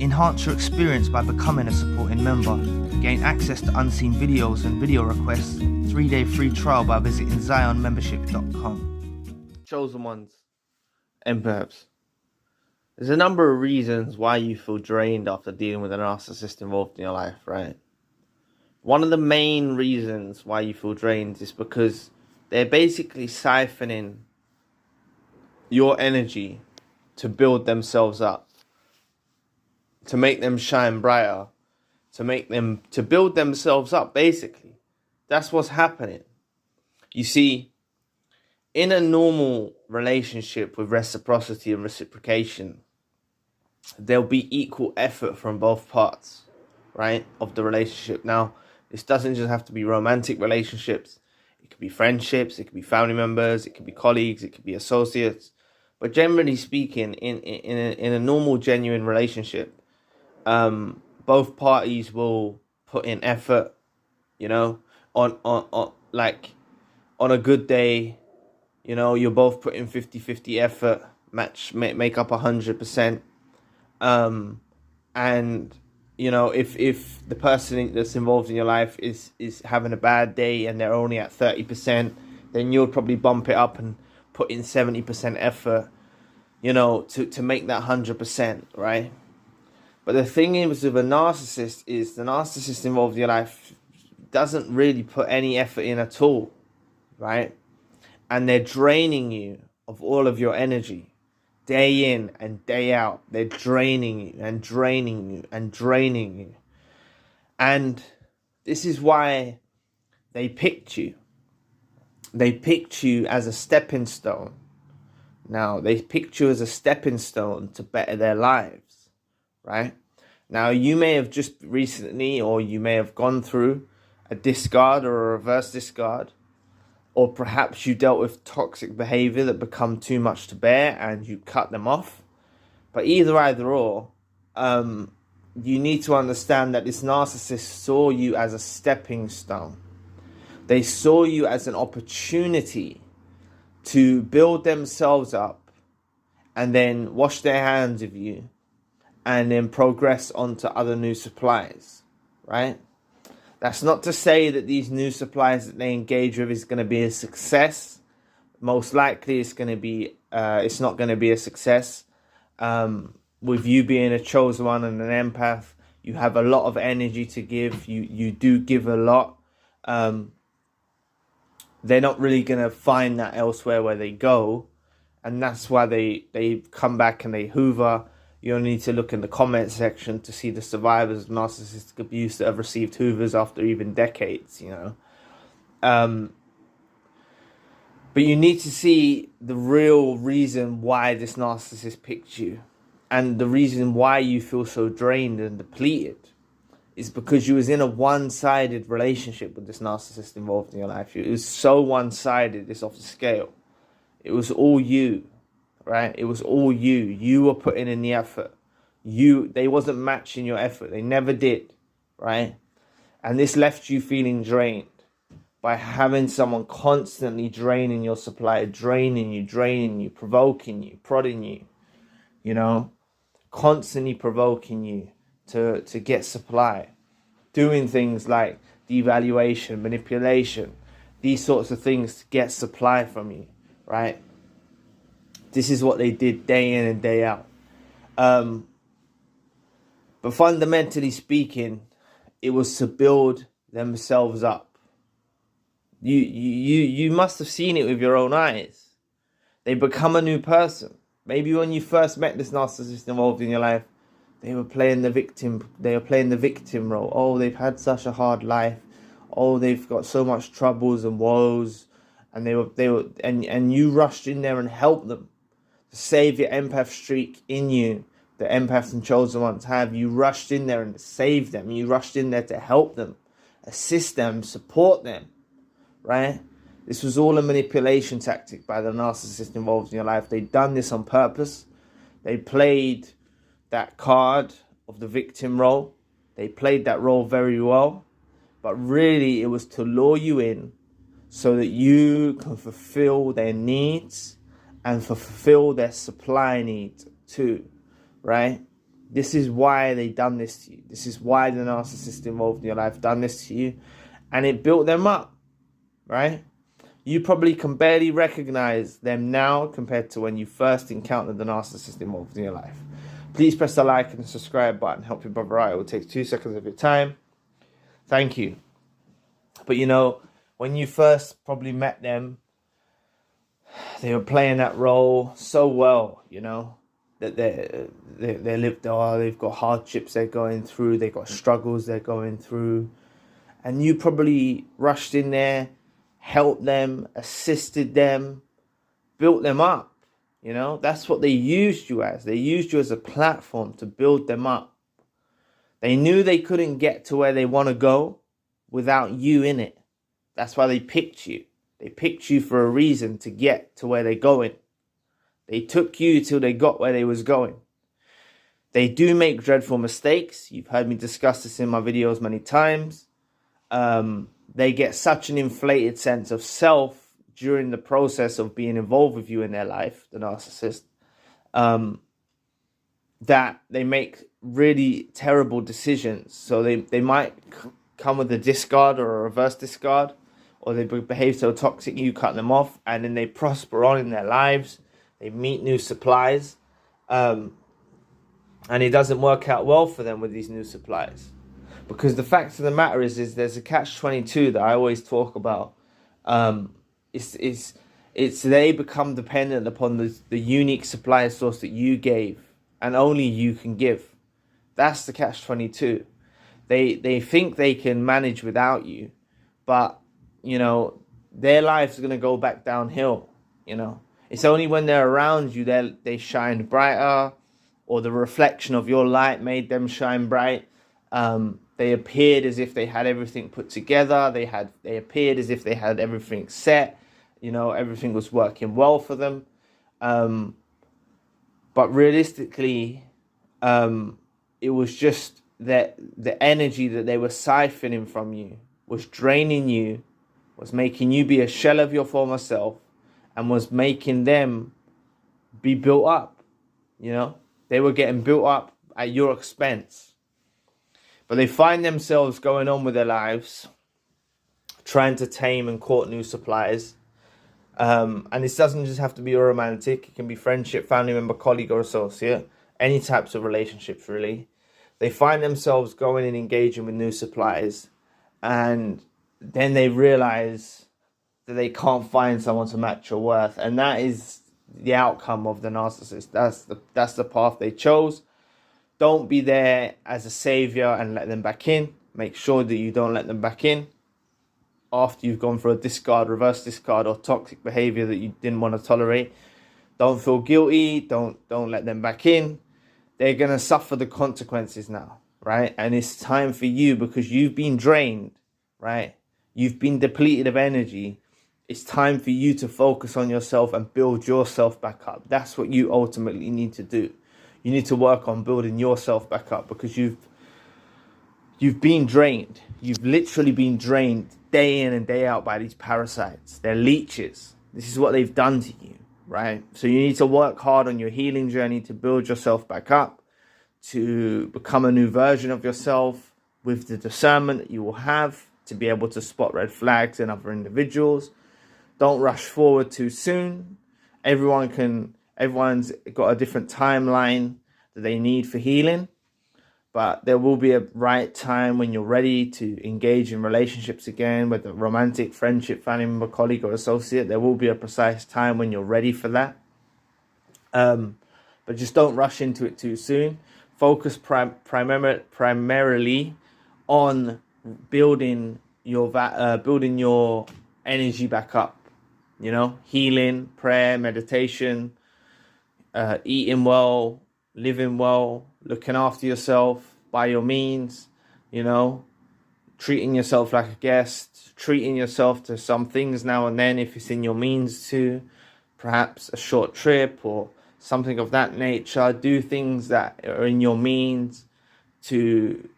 Enhance your experience by becoming a supporting member. Gain access to unseen videos and video requests. 3-day free trial by visiting zionmembership.com. Chosen ones and perhaps there's a number of reasons why you feel drained after dealing with a narcissist involved in your life, right? One of the main reasons why you feel drained is because they're basically siphoning your energy to build themselves up, to make them shine brighter, to build themselves up, basically. That's what's happening. You see, in a normal relationship with reciprocity and reciprocation, there'll be equal effort from both parts, right, of the relationship. Now, this doesn't just have to be romantic relationships. It could be friendships, it could be family members, it could be colleagues, it could be associates. But generally speaking, in a normal, genuine relationship, both parties will put in effort, you know, on a good day, you know, you're both putting 50-50 effort, make up 100%. And, you know, if the person that's involved in your life is having a bad day and they're only at 30%, then you'll probably bump it up and put in 70% effort, you know, to make that 100%, right? But the thing is with a narcissist is the narcissist involved in your life doesn't really put any effort in at all, right? And they're draining you of all of your energy. Day in and day out, they're draining you and draining you and draining you. And this is why they picked you. They picked you as a stepping stone. Now, they picked you as a stepping stone to better their lives, right? Now, you may have just recently, or you may have gone through a discard or a reverse discard, or perhaps you dealt with toxic behavior that become too much to bear and you cut them off. But either or, you need to understand that this narcissist saw you as a stepping stone. They saw you as an opportunity to build themselves up and then wash their hands of you and then progress on to other new supplies, right? That's not to say that these new supplies that they engage with is going to be a success. Most likely it's going to be, it's not going to be a success. With you being a chosen one and an empath, you have a lot of energy to give. You do give a lot. They're not really going to find that elsewhere where they go. And that's why they come back and they hoover. You only need to look in the comment section to see the survivors of narcissistic abuse that have received hoovers after even decades, you know. But you need to see the real reason why this narcissist picked you. And the reason why you feel so drained and depleted is because you was in a one-sided relationship with this narcissist involved in your life. It was so one-sided, it's off the scale. It was all you. Right? It was all you. You were putting in the effort. They wasn't matching your effort. They never did. Right? And this left you feeling drained by having someone constantly draining your supply, draining you, provoking you, prodding you, you know, constantly provoking you to get supply, doing things like devaluation, manipulation, these sorts of things to get supply from you, right? This is what they did day in and day out. But fundamentally speaking, it was to build themselves up. You must have seen it with your own eyes. They become a new person. Maybe when you first met this narcissist involved in your life, they were playing the victim. They were playing the victim role. Oh, they've had such a hard life. Oh, they've got so much troubles and woes, and and you rushed in there and helped them. Save your empath streak in you, the empaths and chosen ones have. You rushed in there and saved them. You rushed in there to help them, assist them, support them, right? This was all a manipulation tactic by the narcissist involved in your life. They'd done this on purpose. They played that card of the victim role. They played that role very well, but really it was to lure you in so that you can fulfill their needs and fulfill their supply needs too, right? This is why they done this to you. This is why the narcissist involved in your life done this to you. And it built them up, right? You probably can barely recognize them now compared to when you first encountered the narcissist involved in your life. Please press the like and subscribe button. Help your brother out. It will take 2 seconds of your time. Thank you. But you know, when you first probably met them, they were playing that role so well, you know, that they lived, they've got hardships they're going through, they've got struggles they're going through. And you probably rushed in there, helped them, assisted them, built them up. You know, that's what they used you as. They used you as a platform to build them up. They knew they couldn't get to where they want to go without you in it. That's why they picked you. They picked you for a reason, to get to where they're going. They took you till they got where they was going. They do make dreadful mistakes. You've heard me discuss this in my videos many times. They get such an inflated sense of self during the process of being involved with you in their life, the narcissist, that they make really terrible decisions. So they might come with a discard or a reverse discard, or they behave so toxic you cut them off, and then they prosper on in their lives. They meet new supplies, and it doesn't work out well for them with these new supplies. Because the fact of the matter is there's a catch-22 that I always talk about. It's they become dependent upon the unique supply source that you gave, and only you can give. That's the catch-22. They think they can manage without you, but you know, their lives are going to go back downhill. You know, it's only when they're around you that they shine brighter, or the reflection of your light made them shine bright. They appeared as if they had everything put together. They appeared as if they had everything set. You know, everything was working well for them. But realistically, it was just that the energy that they were siphoning from you was draining you, was making you be a shell of your former self, and was making them be built up. You know, they were getting built up at your expense. But they find themselves going on with their lives, trying to tame and court new supplies. And this doesn't just have to be a romantic. It can be friendship, family member, colleague, or associate. Any types of relationships, really. They find themselves going and engaging with new supplies. And then they realize that they can't find someone to match your worth. And that is the outcome of the narcissist. That's the path they chose. Don't be there as a savior and let them back in. Make sure that you don't let them back in after you've gone for a discard, reverse discard, or toxic behavior that you didn't want to tolerate. Don't feel guilty. Don't let them back in. They're going to suffer the consequences now, right? And it's time for you, because you've been drained, right? You've been depleted of energy. It's time for you to focus on yourself and build yourself back up. That's what you ultimately need to do. You need to work on building yourself back up, because you've been drained. You've literally been drained day in and day out by these parasites. They're leeches. This is what they've done to you, right? So you need to work hard on your healing journey to build yourself back up, to become a new version of yourself with the discernment that you will have to be able to spot red flags in other individuals. Don't rush forward too soon. Everyone's got a different timeline that they need for healing, but there will be a right time when you're ready to engage in relationships again, whether romantic, friendship, family member, colleague, or associate. There will be a precise time when you're ready for that. But just don't rush into it too soon. Focus primarily on building your energy back up. You know, healing, prayer, meditation, eating well, living well, looking after yourself by your means, you know, treating yourself like a guest, treating yourself to some things now and then if it's in your means to, perhaps a short trip or something of that nature. Do things that are in your means to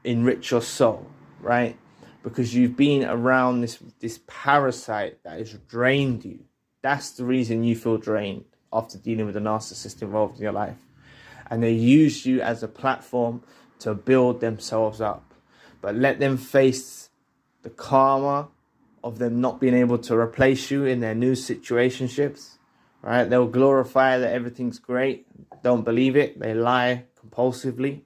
enrich your soul, right? Because you've been around this parasite that has drained you. That's the reason you feel drained after dealing with a narcissist involved in your life. and they use you as a platform to build themselves up. But let them face the karma of them not being able to replace you in their new situationships, right? They'll glorify that everything's great. Don't believe it. They lie compulsively.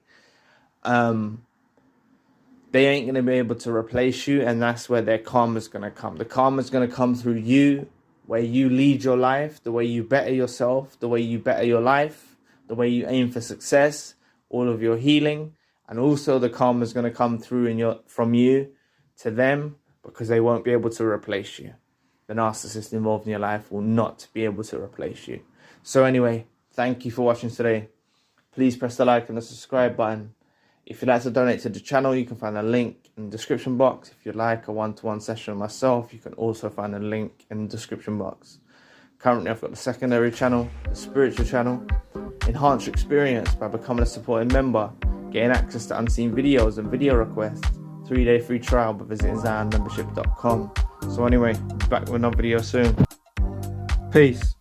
They ain't going to be able to replace you, and that's where their karma's going to come. The karma's going to come through you, where you lead your life, the way you better yourself, the way you better your life, the way you aim for success, all of your healing, and also the karma's going to come through from you to them, because they won't be able to replace you. The narcissist involved in your life will not be able to replace you. So anyway, thank you for watching today. Please press the like and the subscribe button. If you'd like to donate to the channel, you can find a link in the description box. If you'd like a one-to-one session with myself, you can also find a link in the description box. Currently, I've got the secondary channel, the spiritual channel. Enhance your experience by becoming a supporting member, getting access to unseen videos and video requests, 3-day free trial by visiting ZionMembership.com. So anyway, back with another video soon. Peace.